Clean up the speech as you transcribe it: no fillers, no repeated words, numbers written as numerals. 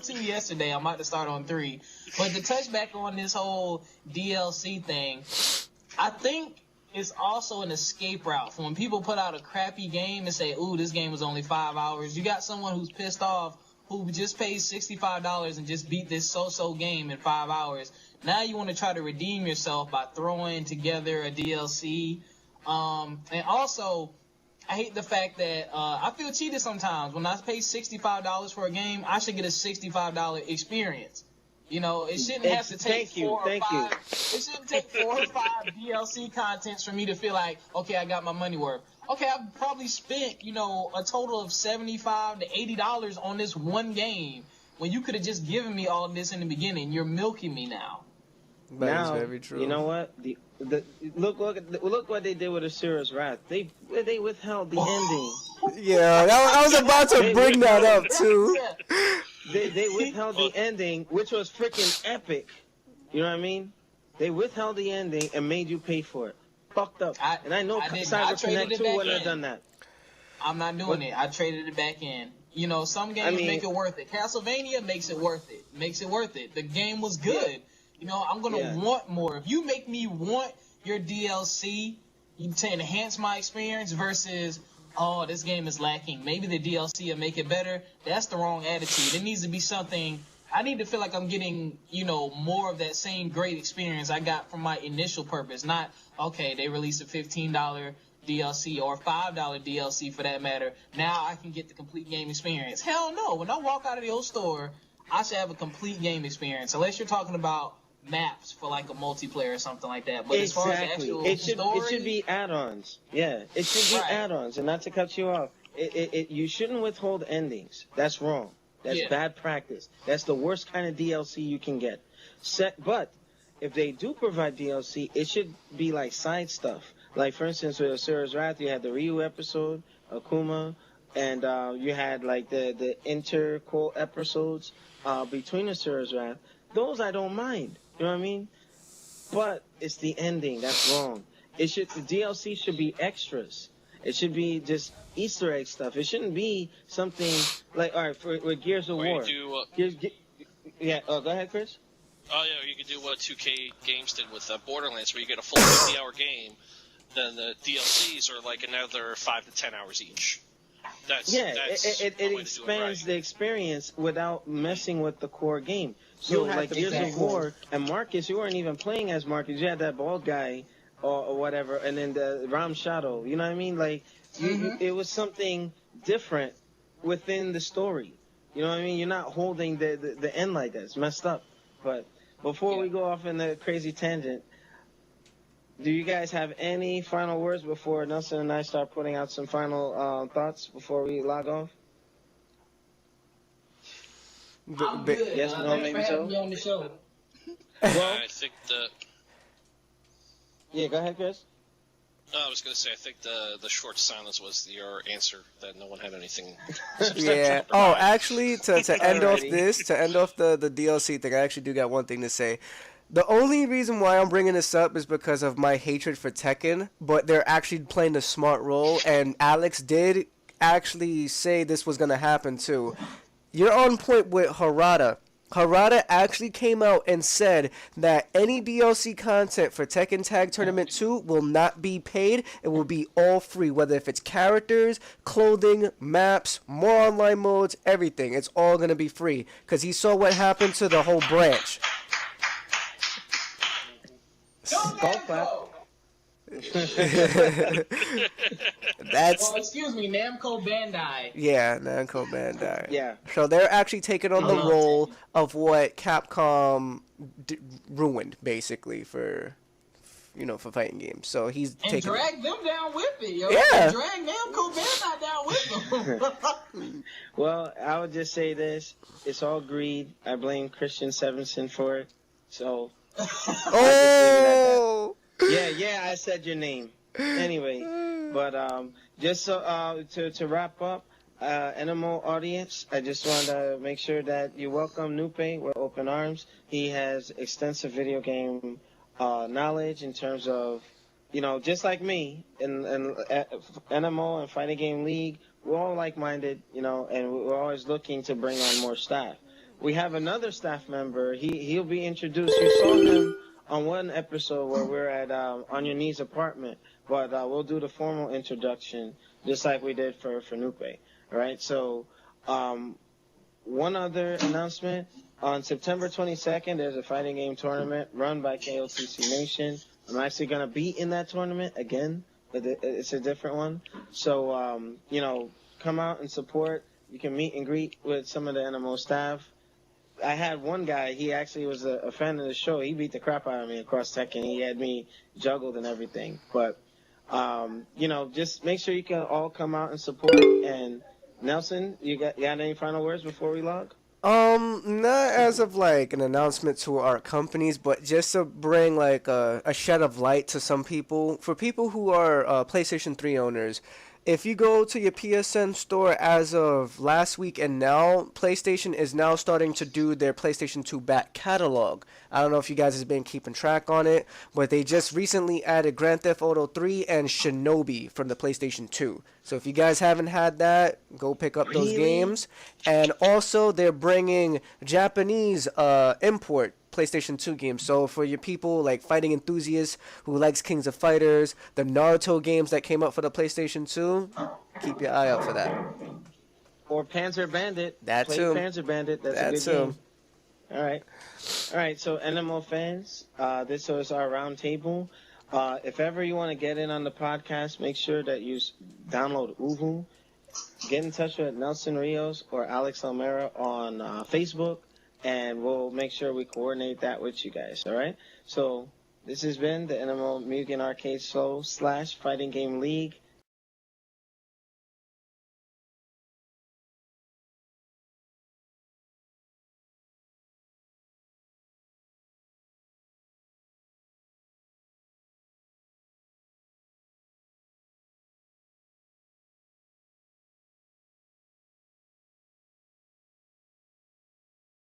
2 yesterday. I'm about to start on 3. But to touch back on this whole DLC thing, I think it's also an escape route for when people put out a crappy game and say, ooh, this game was only 5 hours. You got someone who's pissed off who just paid $65 and just beat this so-so game in 5 hours. Now you want to try to redeem yourself by throwing together a DLC. And also, I hate the fact that I feel cheated sometimes. When I pay $65 for a game, I should get a $65 experience. You know, it shouldn't have to take four or five. It shouldn't take 4 or 5 DLC contents for me to feel like, okay, I got my money worth. Okay, I've probably spent, you know, a total of $75 to $80 on this one game when you could have just given me all this in the beginning. You're milking me now. That is very true. You know what? Look what they did with Asura's Wrath. They withheld the ending. Yeah, I was about to bring that up too. They withheld the ending, which was freaking epic. You know what I mean? They withheld the ending and made you pay for it. Fucked up. And I know CyberConnect 2 wouldn't have done that. I'm not doing it. I traded it back in. You know, some games make it worth it. Castlevania makes it worth it. Makes it worth it. The game was good. Yeah. You know, I'm going to want more. If you make me want your DLC to enhance my experience versus, oh, this game is lacking, maybe the DLC will make it better, that's the wrong attitude. It needs to be something, I need to feel like I'm getting, you know, more of that same great experience I got from my initial purpose. Not, okay, they released a $15 DLC or $5 DLC for that matter. Now I can get the complete game experience. Hell no. When I walk out of the old store, I should have a complete game experience. Unless you're talking about maps for like a multiplayer or something like that. But as far as the actual story, it should be add-ons. Yeah, it should be add-ons. And not to cut you off, you shouldn't withhold endings. That's wrong. That's bad practice. That's the worst kind of DLC you can get. But if they do provide DLC, it should be like side stuff. Like, for instance, with Asura's Wrath, you had the Ryu episode, Akuma, and you had like the inter-quote episodes between Asura's Wrath. Those I don't mind. You know what I mean? But it's the ending that's wrong. The DLC should be extras. It should be just Easter egg stuff. It shouldn't be something like, all right, with Gears of War. Go ahead, Chris. Oh yeah, you could do what 2K Games did with Borderlands, where you get a full 50-hour game, then the DLCs are like another 5 to 10 hours each. It expands the experience without messing with the core game. So, like Gears of War, and Marcus, you weren't even playing as Marcus. You had that bald guy or whatever, and then the Ram Shadow. You know what I mean? Like, it was something different within the story. You know what I mean? You're not holding the end like that. It's messed up. But before we go off in the crazy tangent, do you guys have any final words before Nelson and I start putting out some final thoughts before we log off? I'm good. Yes, no, maybe so. Me on the show. I think Yeah, go ahead, Chris. I was going to say, I think the short silence was your answer, that no one had anything. Yeah. Oh, actually, to end off the DLC thing, I actually do got one thing to say. The only reason why I'm bringing this up is because of my hatred for Tekken, but they're actually playing the smart role, and Alex did actually say this was going to happen too. You're on point with Harada. Harada actually came out and said that any DLC content for Tekken Tag Tournament 2 will not be paid. It will be all free, whether if it's characters, clothing, maps, more online modes, everything. It's all going to be free because he saw what happened to the whole branch. That's excuse me, Namco Bandai. Yeah, Namco Bandai. Yeah. So they're actually taking on the role of what Capcom ruined, basically, for fighting games. So he's taking drag them down with it, yo. Yeah. Drag Namco Bandai down with them. Well, I would just say this: it's all greed. I blame Christian Sevenson for it. So. Oh. Yeah, I said your name. Anyway, but just so to wrap up, nMo audience, I just want to make sure that you welcome Nupe with open arms. He has extensive video game knowledge in terms of, just like me, in nMo and Fighting Game League, we're all like-minded, and we're always looking to bring on more staff. we have another staff member. He'll be introduced. You saw him on one episode where we're at On Your Knees apartment, but we'll do the formal introduction just like we did for Nupe. All right. So one other announcement. On September 22nd, there's a fighting game tournament run by KOTC Nation. I'm actually going to be in that tournament again, but it's a different one. So, come out and support. You can meet and greet with some of the nMo staff. I had one guy, he actually was a fan of the show. He beat the crap out of me across Tekken. He had me juggled and everything. But, just make sure you can all come out and support. And, Nelson, you got any final words before we log? Not as of like an announcement to our companies, but just to bring like a shed of light to some people. For people who are PlayStation 3 owners, if you go to your PSN store as of last week and now, PlayStation is now starting to do their PlayStation 2 back catalog. I don't know if you guys have been keeping track on it, but they just recently added Grand Theft Auto 3 and Shinobi from the PlayStation 2. So if you guys haven't had that, go pick up those games. And also, they're bringing Japanese import PlayStation 2 games. So for your people like fighting enthusiasts who likes Kings of Fighters, the Naruto games that came up for the PlayStation 2, keep your eye out for that. Or Panzer Bandit. That too. Panzer Bandit. That's a good game. All right. So nMo fans, this was our round table. If ever you want to get in on the podcast, make sure that you download Uhu. Get in touch with Nelson Rios or Alex Almera on Facebook, and we'll make sure we coordinate that with you guys. All right. So this has been the nMo Mugen Arcade Show / Fighting Game League.